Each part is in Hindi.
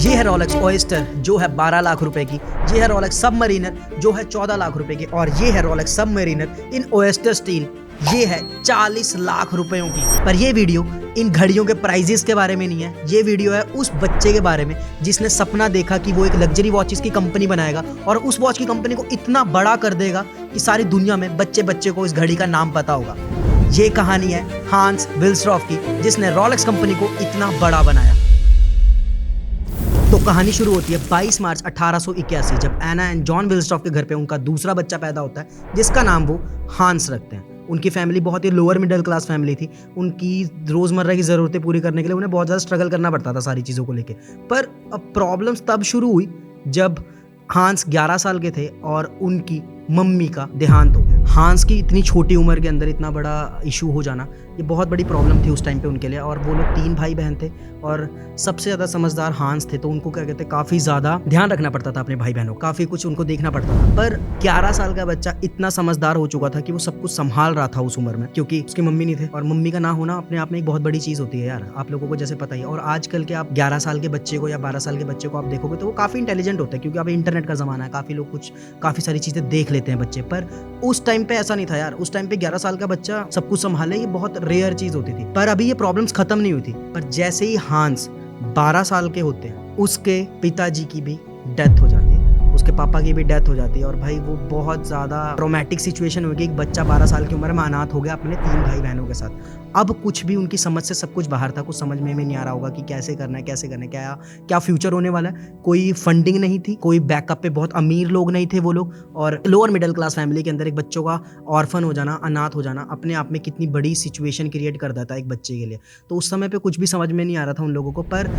ये है रोलेक्स ओएस्टर जो है 12 लाख रुपए की, ये है रोलेक्स सबमरीनर जो है 14 लाख रुपए की, और ये है रोलेक्स सबमरीनर इन ओएस्टर स्टील, ये है 40 लाख रुपयों की। पर ये वीडियो इन घड़ियों के प्राइजेस के बारे में नहीं है, ये वीडियो है उस बच्चे के बारे में जिसने सपना देखा कि वो एक लग्जरी वॉचेस की कंपनी बनाएगा और उस वॉच की कंपनी को इतना बड़ा कर देगा कि सारी दुनिया में बच्चे बच्चे को इस घड़ी का नाम पता होगा। ये कहानी है हांस विल्सट्रॉफ की, जिसने रोलेक्स कंपनी को इतना बड़ा बनाया। तो कहानी शुरू होती है 22 मार्च 1881 जब एना एंड जॉन विल्सट्रॉफ के घर पे उनका दूसरा बच्चा पैदा होता है जिसका नाम वो हांस रखते हैं। उनकी फैमिली बहुत ही लोअर मिडिल क्लास फैमिली थी। उनकी रोज़मर्रा की ज़रूरतें पूरी करने के लिए उन्हें बहुत ज़्यादा स्ट्रगल करना पड़ता था सारी चीज़ों को लेके। पर अब प्रॉब्लम्स तब शुरू हुई जब हांस 11 साल के थे और उनकी मम्मी का देहांत हो गया। हांस की इतनी छोटी उम्र के अंदर इतना बड़ा इशू हो जाना ये बहुत बड़ी प्रॉब्लम थी उस टाइम पे उनके लिए। और वो लोग 3 भाई बहन थे और सबसे ज़्यादा समझदार हांस थे, तो उनको क्या कहते हैं काफ़ी ज़्यादा ध्यान रखना पड़ता था अपने भाई बहनों, काफ़ी कुछ उनको देखना पड़ता था। पर 11 साल का बच्चा इतना समझदार हो चुका था कि वो सब कुछ संभाल रहा था उस उम्र में, क्योंकि उसकी मम्मी नहीं थे। और मम्मी का ना होना अपने आप में एक बहुत बड़ी चीज़ होती है यार, आप लोगों को जैसे पता ही है। और आजकल के आप 11 साल के बच्चे को या 12 साल के बच्चे को आप देखोगे तो वो काफ़ी इंटेलिजेंट होता है, क्योंकि अभी इंटरनेट का ज़माना है, काफ़ी लोग काफ़ी सारी चीज़ें देख लेते हैं बच्चे। पर उस टाइम पे ऐसा नहीं था यार, उस टाइम पे 11 साल का बच्चा सब कुछ संभाले ये बहुत रेयर चीज़ होती थी। पर अभी ये प्रॉब्लम्स खत्म नहीं हुई थी। पर जैसे ही हांस 12 साल के होते हैं उसके पिताजी की भी डेथ हो जाती है, उसके पापा की भी डेथ हो जाती है। और भाई वो बहुत ज़्यादा ट्रॉमेटिक सिचुएशन हो गई। एक बच्चा 12 साल की उम्र में अनाथ हो गया अपने 3 भाई बहनों के साथ। अब कुछ भी उनकी समझ से सब कुछ बाहर था, कुछ समझ में नहीं आ रहा होगा कि कैसे करना है, क्या फ्यूचर होने वाला है। कोई फंडिंग नहीं थी, कोई बैकअप पे बहुत अमीर लोग नहीं थे वो लोग। और लोअर मिडिल क्लास फैमिली के अंदर एक बच्चों का ऑर्फन हो जाना, अनाथ हो जाना अपने आप में कितनी बड़ी सिचुएशन क्रिएट कर देता है एक बच्चे के लिए। तो उस समय पे कुछ भी समझ में नहीं आ रहा था उन लोगों को। पर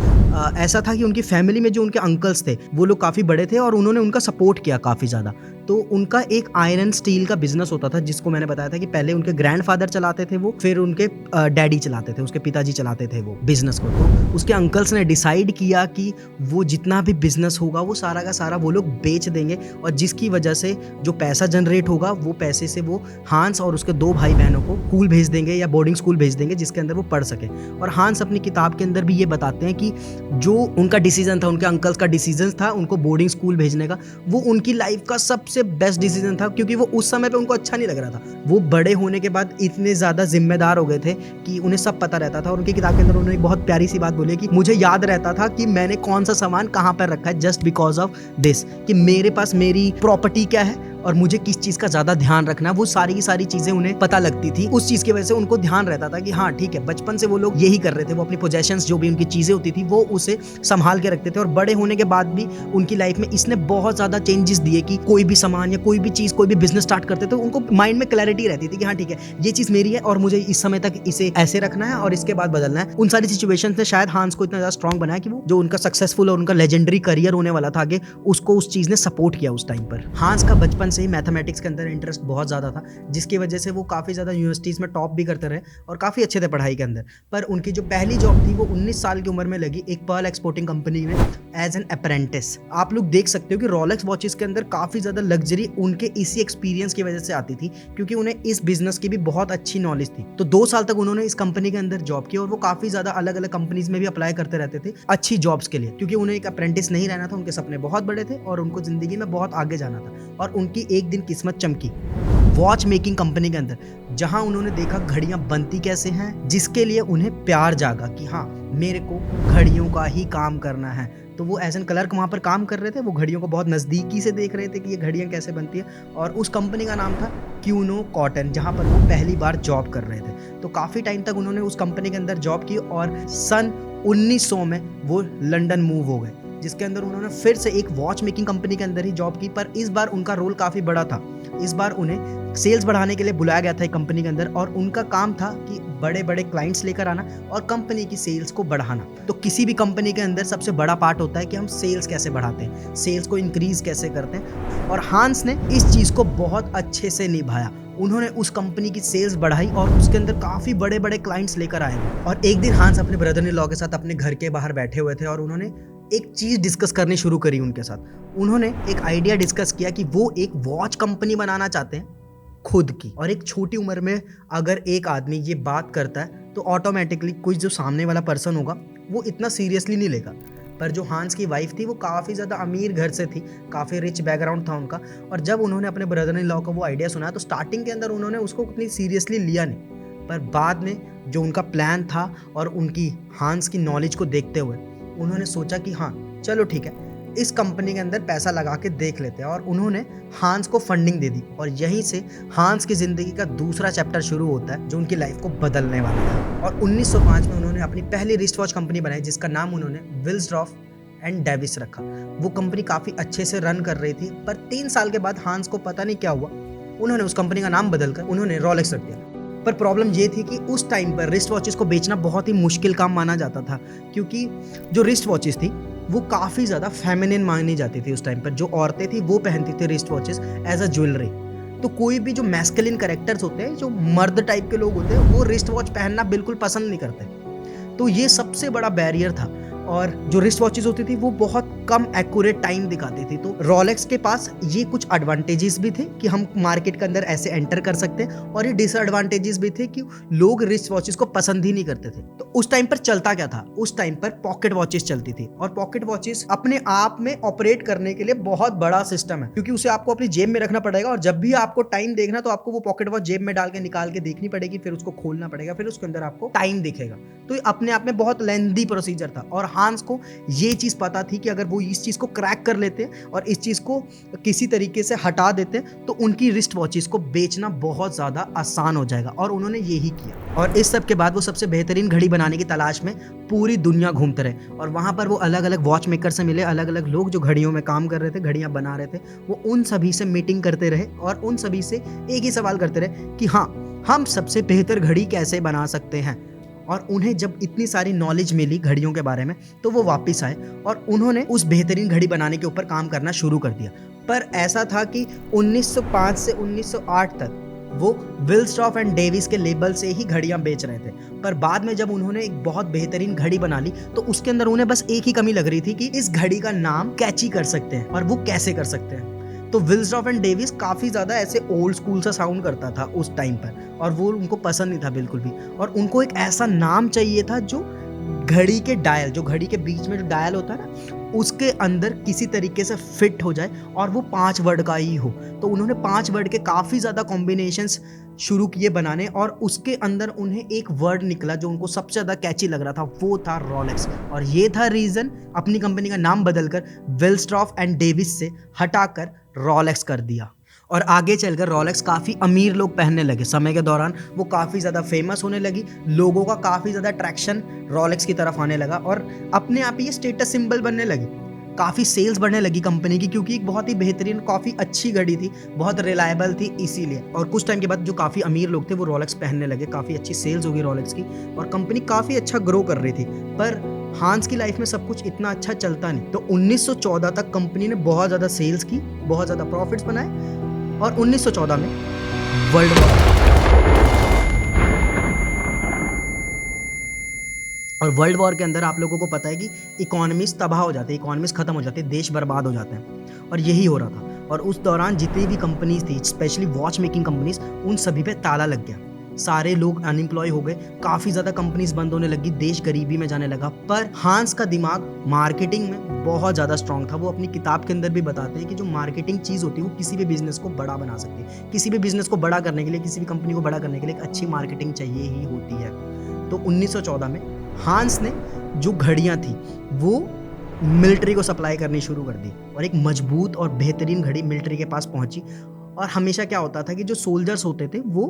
ऐसा था कि उनकी फैमिली में जो उनके अंकल्स थे वो लोग काफ़ी बड़े थे और उन्होंने उनका सपोर्ट किया काफ़ी ज़्यादा। तो उनका एक आयरन स्टील का बिजनेस होता था, जिसको मैंने बताया था कि पहले उनके ग्रैंडफादर चलाते थे वो, फिर उनके डैडी चलाते थे, उसके पिताजी चलाते थे वो बिजनेस को। तो उसके अंकल्स ने डिसाइड किया कि वो जितना भी बिजनेस होगा वो सारा का सारा वो लोग बेच देंगे, और जिसकी वजह से जो पैसा जनरेट होगा वो पैसे से वो हांस और उसके 2 भाई बहनों को स्कूल भेज देंगे या बोर्डिंग स्कूल भेज देंगे जिसके अंदर वो पढ़ सके। और हांस अपनी किताब के अंदर भी ये बताते हैं कि जो उनका डिसीजन था, उनके अंकल्स का डिसीजन था उनको बोर्डिंग स्कूल भेजने का, वो उनकी लाइफ का सबसे बेस्ट डिसीजन था, क्योंकि वो उस समय पे उनको अच्छा नहीं लग रहा था। वो बड़े होने के बाद इतने ज़्यादा जिम्मेदार हो गए थे कि उन्हें सब पता रहता था। और उनकी किताब के अंदर उन्होंने एक बहुत प्यारी सी बात बोली कि मुझे याद रहता था कि मैंने कौन सा सामान कहाँ पर रखा है, जस्ट बिकॉज ऑफ दिस, कि मेरे पास मेरी प्रॉपर्टी क्या है और मुझे किस चीज़ का ज़्यादा ध्यान रखना, वो सारी की सारी चीज़ें उन्हें पता लगती थी। उस चीज़ की वजह से उनको ध्यान रहता था कि हाँ ठीक है, बचपन से वो लोग यही कर रहे थे, वो अपनी पोजेशंस जो भी उनकी चीज़ें होती थी वो उसे संभाल के रखते थे। और बड़े होने के बाद भी उनकी लाइफ में इसने बहुत ज़्यादा चेंजेस दिए कि कोई भी सामान या कोई भी चीज़, कोई भी बिजनेस स्टार्ट करते तो उनको माइंड में क्लैरिटी रहती थी कि हाँ ठीक है, ये चीज़ मेरी है और मुझे इस समय तक इसे ऐसे रखना है और इसके बाद बदलना है। उन सारी सिचुएशंस ने शायद हांस को इतना ज़्यादा स्ट्रॉन्ग बनाया कि वो जो उनका सक्सेसफुल और उनका लेजेंडरी करियर होने वाला था आगे, उसको उस चीज़ ने सपोर्ट किया उस टाइम पर। हांस का बचपन से ही मैथमेटिक्स अंदर इंटरेस्ट बहुत ज़्यादा था, जिसकी वजह से वो काफ़ी ज़्यादा यूनिवर्सिटीज़ में टॉप भी करते रहे और काफ़ी अच्छे थे पढ़ाई के अंदर। पर उनकी जो पहली जॉब थी वो 19 साल की उम्र में लगी एक पर्ल एक्सपोर्टिंग कंपनी में एज एन अप्रेंटिस। आप लोग देख सकते हो कि रोलेक्स वॉचेस के अंदर काफ़ी ज़्यादा लग्जरी उनके इसी एक्सपीरियंस की वजह से आती थी, क्योंकि उन्हें इस बिजनेस की भी बहुत अच्छी नॉलेज थी। तो 2 साल तक उन्होंने इस कंपनी के अंदर जॉब की और वो काफ़ी ज़्यादा अलग अलग कंपनीज में भी अप्लाई करते रहते थे अच्छी जॉब्स के लिए, क्योंकि उन्हें एक अप्रेंटिस नहीं रहना था। उनके सपने बहुत बड़े थे और उनको ज़िंदगी में बहुत आगे जाना था। और उनकी एक दिन किस्मत चमकी वॉच मेकिंग कंपनी के अंदर, जहां उन्होंने देखा घड़ियां बनती कैसे हैं, जिसके लिए उन्हें प्यार जागा कि हाँ मेरे को घड़ियों का ही काम करना है। तो वो एज एन क्लर्क वहाँ पर काम कर रहे थे, वो घड़ियों को बहुत नज़दीकी से देख रहे थे कि ये घड़ियाँ कैसे बनती है। और उस कंपनी का नाम था क्यूनो कॉटन, जहाँ पर वो पहली बार जॉब कर रहे थे। तो काफ़ी टाइम तक उन्होंने उस कंपनी के अंदर जॉब की और सन 1900 में वो लंदन मूव हो गए, जिसके अंदर उन्होंने फिर से एक वॉच मेकिंग कंपनी के अंदर ही जॉब की। पर इस बार उनका रोल काफ़ी बड़ा था। इस बार उन्हें सेल्स बढ़ाने के लिए बुलाया गया था एक कंपनी के अंदर, और उनका काम था कि बड़े बड़े क्लाइंट्स लेकर आना और कंपनी की सेल्स को बढ़ाना। तो किसी भी कंपनी के अंदर सबसे बड़ा पार्ट होता है कि हम सेल्स कैसे बढ़ाते हैं, सेल्स को इंक्रीज कैसे करते हैं। और हांस ने इस चीज़ को बहुत अच्छे से निभाया। उन्होंने उस कंपनी की सेल्स बढ़ाई और उसके अंदर काफ़ी बड़े बड़े क्लाइंट्स लेकर आए। और एक दिन हांस अपने ब्रदर इन लॉ के साथ अपने घर के बाहर बैठे हुए थे और उन्होंने एक चीज़ डिस्कस करनी शुरू करी उनके साथ। उन्होंने एक आइडिया डिस्कस किया कि वो एक वॉच कंपनी बनाना चाहते हैं खुद की। और एक छोटी उम्र में अगर एक आदमी ये बात करता है तो ऑटोमेटिकली कुछ जो सामने वाला पर्सन होगा वो इतना सीरियसली नहीं लेगा। पर जो हांस की वाइफ थी वो काफ़ी ज़्यादा अमीर घर से थी, काफ़ी रिच बैकग्राउंड था उनका। और जब उन्होंने अपने ब्रदर इन लॉ को वो आइडिया सुनाया तो स्टार्टिंग के अंदर उन्होंने उसको उतनी सीरियसली लिया नहीं, पर बाद में जो उनका प्लान था और उनकी हांस की नॉलेज को देखते हुए उन्होंने सोचा कि हाँ चलो ठीक है, इस कंपनी के अंदर पैसा लगा के देख लेते हैं। और उन्होंने हांस को फंडिंग दे दी और यहीं से हांस की ज़िंदगी का दूसरा चैप्टर शुरू होता है जो उनकी लाइफ को बदलने वाला था। और 1905 में उन्होंने अपनी पहली रिस्ट वॉच कंपनी बनाई जिसका नाम उन्होंने विल्सड्रॉफ एंड डेविस रखा। वो कंपनी काफ़ी अच्छे से रन कर रही थी, पर 3 साल के बाद हांस को पता नहीं क्या हुआ, उन्होंने उस कंपनी का नाम बदलकर उन्होंने रोलेक्स रख दिया। पर प्रॉब्लम ये थी कि उस टाइम पर रिस्ट वॉचेस को बेचना बहुत ही मुश्किल काम माना जाता था, क्योंकि जो रिस्ट वॉचेस थी वो काफ़ी ज़्यादा फेमिनिन मानी जाती थी। उस टाइम पर जो औरतें थी वो पहनती थी wrist watches as a jewellery. तो कोई भी जो मैस्कुलिन कैरेक्टर्स होते हैं, जो मर्द टाइप के लोग होते हैं, वो रिस्ट वॉच पहनना बिल्कुल पसंद नहीं करते। तो ये सबसे बड़ा बैरियर था। और जो रिस्ट वॉचेस होती थी वो बहुत कम एक्यूरेट टाइम दिखाती थी। तो रोलेक्स के पास ये कुछ एडवांटेजेस भी थे कि हम मार्केट के अंदर ऐसे एंटर कर सकते हैं, और ये डिसएडवांटेजेस भी थे कि लोग रिस्ट वॉचेस को पसंद ही नहीं करते थे। तो उस टाइम पर चलता क्या था, उस टाइम पर पॉकेट वॉचेस चलती थी। और पॉकेट वॉचेस अपने आप में ऑपरेट करने के लिए बहुत बड़ा सिस्टम है, क्योंकि उसे आपको अपनी जेब में रखना पड़ेगा, और जब भी आपको टाइम देखना तो आपको वो पॉकेट वॉच जेब में डाल के निकाल के देखनी पड़ेगी, फिर उसको खोलना पड़ेगा, फिर उसके अंदर आपको टाइम दिखेगा। तो ये अपने आप में बहुत लेंथी प्रोसीजर था। और हांस को ये चीज़ पता थी कि अगर वो इस चीज़ को क्रैक कर लेते और इस चीज़ को किसी तरीके से हटा देते तो उनकी रिस्ट वॉचेस को बेचना बहुत ज़्यादा आसान हो जाएगा, और उन्होंने यही किया। और इस सब के बाद वो सबसे बेहतरीन घड़ी बनाने की तलाश में पूरी दुनिया घूमते रहे, और वहाँ पर वो अलग अलग वॉच मेकर से मिले, अलग अलग लोग जो घड़ियों में काम कर रहे थे, घड़ियाँ बना रहे थे, वो उन सभी से मीटिंग करते रहे और उन सभी से एक ही सवाल करते रहे कि हाँ, हम सबसे बेहतर घड़ी कैसे बना सकते हैं। और उन्हें जब इतनी सारी नॉलेज मिली घड़ियों के बारे में तो वो वापस आए और उन्होंने उस बेहतरीन घड़ी बनाने के ऊपर काम करना शुरू कर दिया। पर ऐसा था कि 1905 से 1908 तक वो विल्सड्रॉफ एंड डेविस के लेबल से ही घड़ियां बेच रहे थे। पर बाद में जब उन्होंने एक बहुत बेहतरीन घड़ी बना ली तो उसके अंदर उन्हें बस एक ही कमी लग रही थी कि इस घड़ी का नाम कैची कर सकते हैं, और वो कैसे कर सकते हैं। तो विल्सड्रॉफ एंड डेविस काफ़ी ज़्यादा ऐसे ओल्ड स्कूल सा साउंड करता था उस टाइम पर, और वो उनको पसंद नहीं था बिल्कुल भी। और उनको एक ऐसा नाम चाहिए था जो घड़ी के डायल, जो घड़ी के बीच में जो डायल होता है ना, उसके अंदर किसी तरीके से फिट हो जाए, और वो 5 वर्ड का ही हो। तो उन्होंने 5 वर्ड के काफ़ी ज़्यादा कॉम्बिनेशंस शुरू किए बनाने, और उसके अंदर उन्हें एक वर्ड निकला जो उनको सबसे ज़्यादा कैची लग रहा था, वो था रोलेक्स। और ये था रीज़न अपनी कंपनी का नाम बदलकर विल्सड्रॉफ एंड डेविस से हटाकर रोलेक्स कर दिया। और आगे चलकर रोलेक्स काफ़ी अमीर लोग पहनने लगे। समय के दौरान वो काफ़ी ज़्यादा फेमस होने लगी, लोगों का काफ़ी ज़्यादा अट्रैक्शन रोलेक्स की तरफ आने लगा, और अपने आप ही ये स्टेटस सिंबल बनने लगी। काफ़ी सेल्स बढ़ने लगी कंपनी की, क्योंकि एक बहुत ही बेहतरीन, काफ़ी अच्छी घड़ी थी, बहुत रिलायबल थी इसीलिए। और कुछ टाइम के बाद जो काफ़ी अमीर लोग थे वो रोलेक्स पहनने लगे, काफ़ी अच्छी सेल्स होगी रोलेक्स की, और कंपनी काफ़ी अच्छा ग्रो कर रही थी। पर हांस की लाइफ में सब कुछ इतना अच्छा चलता नहीं। तो 1914 तक कंपनी ने बहुत ज़्यादा सेल्स की, बहुत ज़्यादा प्रॉफिट्स बनाए, और 1914 में वर्ल्ड वॉर, और वर्ल्ड वॉर के अंदर आप लोगों को पता है कि इकोनॉमीज तबाह हो जाती है, इकोनॉमीज खत्म हो जाती है, देश बर्बाद हो जाते हैं, और यही हो रहा था। और उस दौरान जितनी भी कंपनीज थी, स्पेशली वॉच मेकिंग कंपनीज, उन सभी पे ताला लग गया। सारे लोग अनएम्प्लॉय हो गए, काफ़ी ज़्यादा कंपनीज बंद होने लगी, देश गरीबी में जाने लगा। पर हांस का दिमाग मार्केटिंग में बहुत ज़्यादा स्ट्रॉन्ग था। वो अपनी किताब के अंदर भी बताते हैं कि जो मार्केटिंग चीज़ होती है वो किसी भी बिजनेस को बड़ा बना सकती है। किसी भी बिजनेस को बड़ा करने के लिए, किसी भी कंपनी को बड़ा करने के लिए एक अच्छी मार्केटिंग चाहिए ही होती है। तो 1914 में हांस ने जो घड़ियाँ थी वो मिलिट्री को सप्लाई करनी शुरू कर दी, और एक मजबूत और बेहतरीन घड़ी मिलिट्री के पास पहुंची। और हमेशा क्या होता था कि जो सोल्जर्स होते थे वो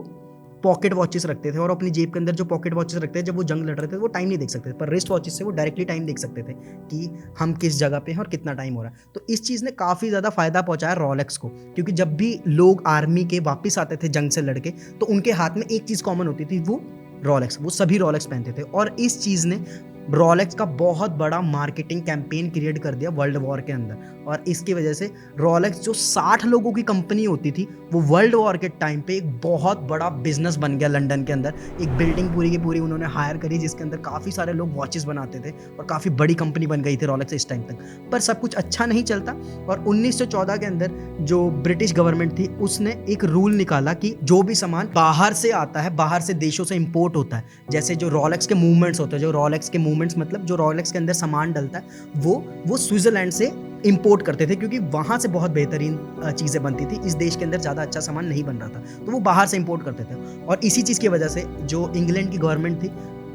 पॉकेट वॉचेस रखते थे, और अपनी जेब के अंदर जो पॉकेट वॉचेस रखते थे, जब वो जंग लड़ रहे थे वो टाइम नहीं देख सकते थे, पर रिस्ट वॉचेस से वो डायरेक्टली टाइम देख सकते थे कि हम किस जगह पे हैं और कितना टाइम हो रहा है। तो इस चीज़ ने काफ़ी ज़्यादा फायदा पहुंचाया रोलेक्स को, क्योंकि जब भी लोग आर्मी के वापस आते थे जंग से लड़के, तो उनके हाथ में एक चीज़ कॉमन होती थी, वो रोलेक्स, वो सभी रोलेक्स पहनते थे। और इस चीज़ ने रोलेक्स का बहुत बड़ा मार्केटिंग कैंपेन क्रिएट कर दिया वर्ल्ड वॉर के अंदर, और इसकी वजह से रोलेक्स जो 60 लोगों की कंपनी होती थी वो वर्ल्ड वॉर के टाइम पे एक बहुत बड़ा बिजनेस बन गया। लंदन के अंदर एक बिल्डिंग पूरी की पूरी उन्होंने हायर करी जिसके अंदर काफ़ी सारे लोग वॉचेस बनाते थे, और काफ़ी बड़ी कंपनी बन गई थी रोलेक्स इस टाइम तक। पर सब कुछ अच्छा नहीं चलता, और 1914 के अंदर जो ब्रिटिश गवर्नमेंट थी उसने एक रूल निकाला कि जो भी सामान बाहर से आता है, बाहर से देशों से इम्पोर्ट होता है, जैसे जो रोलेक्स के मूवमेंट्स होते हैं, जो रोलेक्स के मूवमेंट्स, मतलब जो रॉलेक्स के अंदर सामान डलता है वो स्विट्ज़रलैंड से इंपोर्ट करते थे, क्योंकि वहाँ से बहुत बेहतरीन चीज़ें बनती थी। इस देश के अंदर ज़्यादा अच्छा सामान नहीं बन रहा था, तो वो बाहर से इंपोर्ट करते थे। और इसी चीज़ की वजह से जो इंग्लैंड की गवर्नमेंट थी,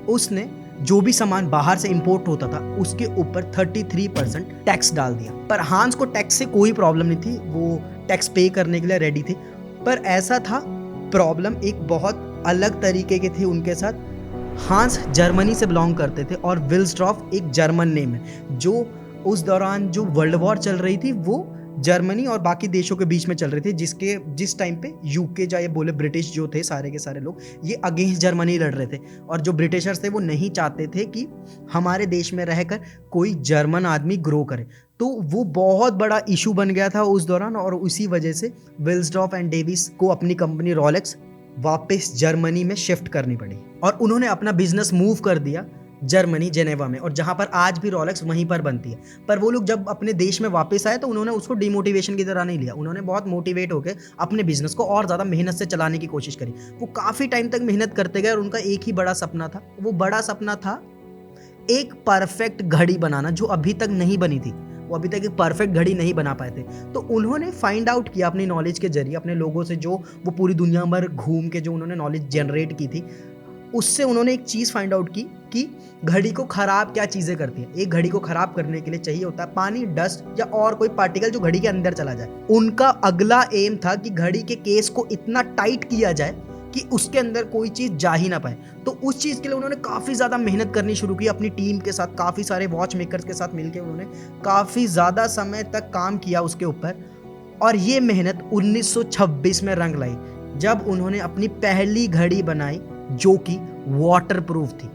उसने जो भी सामान बाहर से इंपोर्ट होता था उसके ऊपर 33% टैक्स डाल दिया। पर हांस को टैक्स से कोई प्रॉब्लम नहीं थी, वो टैक्स पे करने के लिए रेडी थे। पर ऐसा था, प्रॉब्लम एक बहुत अलग तरीके के थे उनके साथ। हांस जर्मनी से बिलोंग करते थे और विल्सड्रॉफ एक जर्मन नेम है। जो उस दौरान जो वर्ल्ड वॉर चल रही थी वो जर्मनी और बाकी देशों के बीच में चल रही थी, जिस टाइम पे यूके या ये बोले ब्रिटिश जो थे सारे के सारे लोग, ये अगेंस्ट जर्मनी लड़ रहे थे। और जो ब्रिटिशर्स थे वो नहीं चाहते थे कि हमारे देश में रहकर कोई जर्मन आदमी ग्रो करे। तो वो बहुत बड़ा इशू बन गया था उस दौरान, और उसी वजह से विल्सड्रॉफ एंड डेविस को अपनी कंपनी रॉलेक्स वापस जर्मनी में शिफ्ट करनी पड़ी और उन्होंने अपना बिजनेस मूव कर दिया जर्मनी, जेनेवा में, और जहां पर आज भी रॉलेक्स वहीं पर बनती है। पर वो लोग जब अपने देश में वापस आए तो उन्होंने उसको डिमोटिवेशन की तरह नहीं लिया। उन्होंने बहुत मोटिवेट होकर अपने बिजनेस को और ज़्यादा मेहनत से चलाने की कोशिश करी। वो काफ़ी टाइम तक मेहनत करते गए और उनका एक ही बड़ा सपना था। वो बड़ा सपना था एक परफेक्ट घड़ी बनाना, जो अभी तक नहीं बनी थी। वो अभी तक एक परफेक्ट घड़ी नहीं बना पाए थे। तो उन्होंने फाइंड आउट किया अपनी नॉलेज के जरिए, अपने लोगों से जो वो पूरी दुनिया भर घूम के जो उन्होंने नॉलेज जनरेट की थी, उससे उन्होंने एक चीज़ फाइंड आउट की कि घड़ी को ख़राब क्या चीज़ें करती हैं। एक घड़ी को ख़राब करने के लिए चाहिए होता है पानी, डस्ट या और कोई पार्टिकल जो घड़ी के अंदर चला जाए। उनका अगला एम था कि घड़ी के केस को इतना टाइट किया जाए कि उसके अंदर कोई चीज़ जा ही ना पाए। तो उस चीज़ के लिए उन्होंने काफ़ी ज़्यादा मेहनत करनी शुरू की अपनी टीम के साथ, काफ़ी सारे वॉच मेकर्स के साथ मिलकर उन्होंने काफ़ी ज़्यादा समय तक काम किया उसके ऊपर। और ये मेहनत 1926 में रंग लाई, जब उन्होंने अपनी पहली घड़ी बनाई जो कि वाटरप्रूफ थी।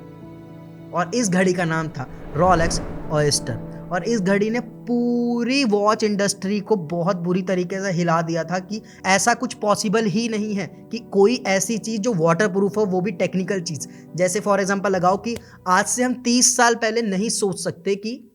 और इस घड़ी का नाम था रॉलेक्स ऑयस्टर। और इस घड़ी ने पूरी वॉच इंडस्ट्री को बहुत बुरी तरीके से हिला दिया था कि ऐसा कुछ पॉसिबल ही नहीं है कि कोई ऐसी चीज़ जो वाटरप्रूफ हो, वो भी टेक्निकल चीज़। जैसे फॉर एग्जांपल लगाओ कि आज से हम 30 साल पहले नहीं सोच सकते कि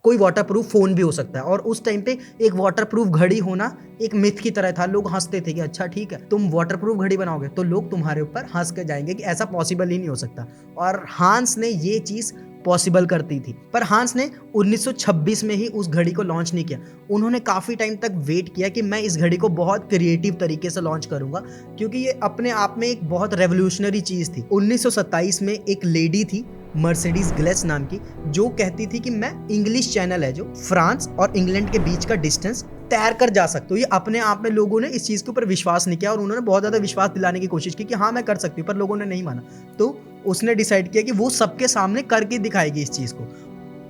कोई वाटरप्रूफ फ़ोन भी हो सकता है, और उस टाइम पे एक वाटरप्रूफ घड़ी होना एक मिथ की तरह था। लोग हंसते थे कि अच्छा ठीक है, तुम वाटरप्रूफ घड़ी बनाओगे, तो लोग तुम्हारे ऊपर हंस के जाएंगे कि ऐसा पॉसिबल ही नहीं हो सकता। और हांस ने ये चीज़ पॉसिबल करती थी। पर हांस ने 1926 में ही उस घड़ी को लॉन्च नहीं किया। उन्होंने काफ़ी टाइम तक वेट किया कि मैं इस घड़ी को बहुत क्रिएटिव तरीके से लॉन्च करूंगा, क्योंकि ये अपने आप में एक बहुत रेवोल्यूशनरी चीज़ थी। 1927 में एक लेडी थी मर्सिडीज ग्लेस नाम की, जो कहती थी कि मैं इंग्लिश चैनल है जो फ्रांस और इंग्लैंड के बीच का डिस्टेंस तैर कर जा सकती हूँ। ये अपने आप में लोगों ने इस चीज़ के ऊपर विश्वास नहीं किया, और उन्होंने बहुत ज़्यादा विश्वास दिलाने की कोशिश की कि हाँ मैं कर सकती हूँ, पर लोगों ने नहीं माना। तो उसने डिसाइड किया कि वो सबके सामने करके दिखाएगी इस चीज़ को।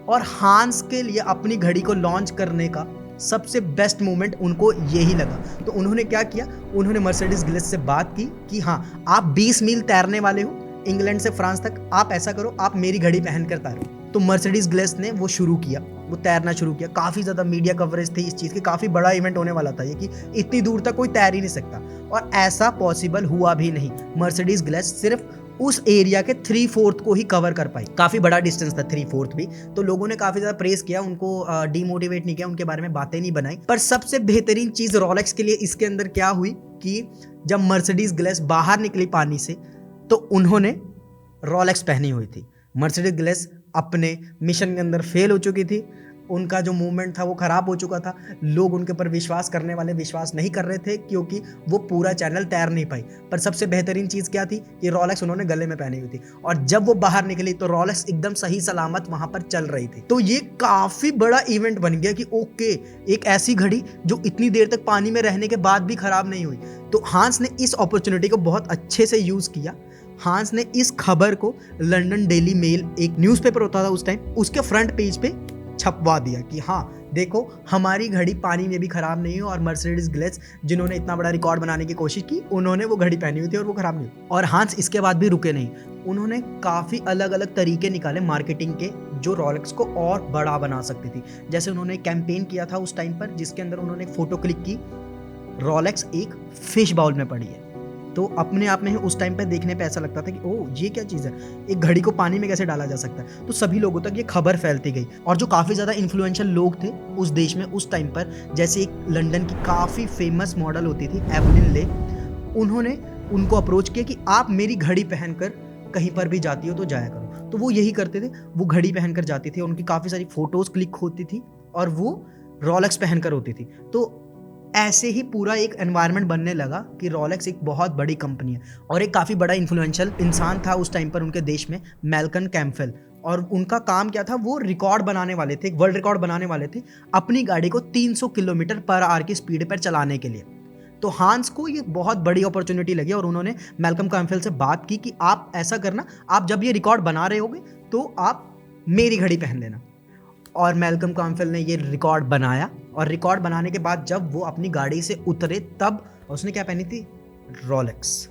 और हांस के लिए अपनी घड़ी को लॉन्च करने का सबसे बेस्ट मोमेंट उनको यही लगा। तो उन्होंने क्या किया, उन्होंने मर्सिडीज ग्लेस से बात की कि हाँ आप 20 मील तैरने वाले हो इंग्लैंड से फ्रांस तक, आप ऐसा करो आप मेरी घड़ी पहन कर तैरो। तो मर्सिडीज ग्लेस ने वो शुरू किया, वो तैरना शुरू किया। काफ़ी ज़्यादा मीडिया कवरेज थी इस चीज़ की, काफ़ी बड़ा इवेंट होने वाला था ये कि इतनी दूर तक कोई तैर ही नहीं सकता, और ऐसा पॉसिबल हुआ भी नहीं। मर्सिडीज ग्लेस सिर्फ उस एरिया के 3/4 को ही कवर कर पाई। काफ़ी बड़ा डिस्टेंस था 3/4 भी। तो लोगों ने काफ़ी ज़्यादा प्रेस किया, उनको डीमोटिवेट नहीं किया, उनके बारे में बातें नहीं बनाई। पर सबसे बेहतरीन चीज़ रॉलेक्स के लिए इसके अंदर क्या हुई कि जब मर्सिडीज ग्लेस बाहर निकली पानी से, तो उन्होंने रॉलेक्स पहनी हुई थी। मर्सिडीज ग्लेस अपने मिशन के अंदर फेल हो चुकी थी, उनका जो मूवमेंट था वो ख़राब हो चुका था। लोग उनके ऊपर विश्वास करने वाले विश्वास नहीं कर रहे थे, क्योंकि वो पूरा चैनल तैर नहीं पाई। पर सबसे बेहतरीन चीज़ क्या थी कि रॉलेक्स उन्होंने गले में पहनी हुई थी, और जब वो बाहर निकली तो रॉलेक्स एकदम सही सलामत वहाँ पर चल रही थी। तो ये काफ़ी बड़ा इवेंट बन गया कि ओके, एक ऐसी घड़ी जो इतनी देर तक पानी में रहने के बाद भी ख़राब नहीं हुई। तो हांस ने इस अपॉर्चुनिटी को बहुत अच्छे से यूज़ किया। हांस ने इस खबर को लंदन डेली मेल, एक न्यूज़पेपर होता था उस टाइम, उसके फ्रंट पेज पे छपवा दिया कि हाँ देखो हमारी घड़ी पानी में भी ख़राब नहीं हो। और मर्सिडीज ग्लेस जिन्होंने इतना बड़ा रिकॉर्ड बनाने की कोशिश की, उन्होंने वो घड़ी पहनी हुई थी और वो ख़राब नहीं हुई। और हांस इसके बाद भी रुके नहीं, उन्होंने काफ़ी अलग अलग तरीके निकाले मार्केटिंग के, जो रॉलेक्स को और बड़ा बना सकती थी। जैसे उन्होंने कैंपेन किया था उस टाइम पर, जिसके अंदर उन्होंने एक फ़ोटो क्लिक की, रॉलेक्स एक फिश बाउल में पड़ी है। तो अपने आप में ही उस टाइम पे देखने पे ऐसा लगता था कि ओह ये क्या चीज़ है, एक घड़ी को पानी में कैसे डाला जा सकता है। तो सभी लोगों तक ये खबर फैलती गई, और जो काफ़ी ज़्यादा इन्फ्लुएंशियल लोग थे उस देश में उस टाइम पर, जैसे एक लंदन की काफ़ी फेमस मॉडल होती थी एवलिन ले, उन्होंने उनको अप्रोच किया कि आप मेरी घड़ी पहनकर कहीं पर भी जाती हो तो जाया करो। तो वो यही करते थे, वो घड़ी पहनकर जाती थी, उनकी काफ़ी सारी फ़ोटोज़ क्लिक होती थी और वो रोलेक्स पहनकर होती थी। तो ऐसे ही पूरा एक एनवायरनमेंट बनने लगा कि रोलेक्स एक बहुत बड़ी कंपनी है। और एक काफ़ी बड़ा इन्फ्लुएंशियल इंसान था उस टाइम पर उनके देश में, मैल्कम कैम्पबेल। और उनका काम क्या था, वो रिकॉर्ड बनाने वाले थे, एक वर्ल्ड रिकॉर्ड बनाने वाले थे अपनी गाड़ी को 300 किलोमीटर पर आवर की स्पीड पर चलाने के लिए। तो हांस को ये बहुत बड़ी अपॉर्चुनिटी लगी और उन्होंने मैल्कम कैम्पबेल से बात की कि आप ऐसा करना, आप जब ये रिकॉर्ड बना रहे होगे तो आप मेरी घड़ी पहन लेना। और मैल्कम कैम्पबेल ने ये रिकॉर्ड बनाया और रिकॉर्ड बनाने के बाद जब वो अपनी गाड़ी से उतरे तब उसने क्या पहनी थी, रोलेक्स।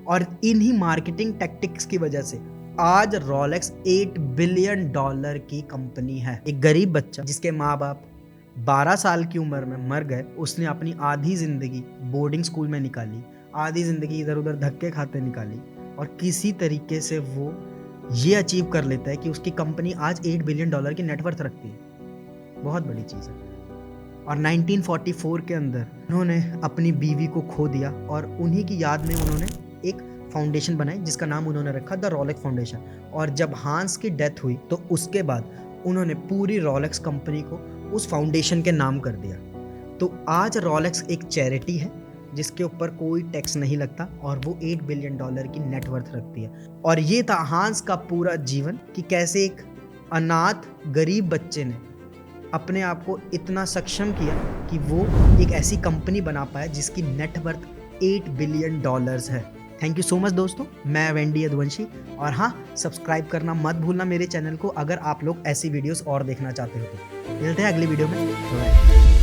और इन्हीं मार्केटिंग टैक्टिक्स की वजह से आज रोलेक्स $8 बिलियन की कंपनी है। एक गरीब बच्चा जिसके माँ बाप 12 साल की उम्र में मर गए, उसने अपनी आधी ज़िंदगी बोर्डिंग स्कूल में निकाली, आधी ज़िंदगी इधर उधर धक्के खाते निकाली और किसी तरीके से वो ये अचीव कर लेता है कि उसकी कंपनी आज $8 बिलियन की नेटवर्थ रखती है। बहुत बड़ी चीज़ है। और 1944 के अंदर उन्होंने अपनी बीवी को खो दिया और उन्हीं की याद में उन्होंने एक फाउंडेशन बनाई जिसका नाम उन्होंने रखा द रोलेक्स फाउंडेशन। और जब हांस की डेथ हुई तो उसके बाद उन्होंने पूरी रोलेक्स कंपनी को उस फाउंडेशन के नाम कर दिया। तो आज रोलेक्स एक चैरिटी है जिसके ऊपर कोई टैक्स नहीं लगता और वो $8 बिलियन की नेटवर्थ रखती है। और ये था हांस का पूरा जीवन कि कैसे एक अनाथ गरीब बच्चे ने अपने आप को इतना सक्षम किया कि वो एक ऐसी कंपनी बना पाया जिसकी नेटवर्थ $8 बिलियन है। थैंक यू सो मच दोस्तों, मैं वेंडी यदुवंशी। और हाँ, सब्सक्राइब करना मत भूलना मेरे चैनल को अगर आप लोग ऐसी वीडियोस और देखना चाहते हो तो। मिलते हैं अगली वीडियो में। बाय।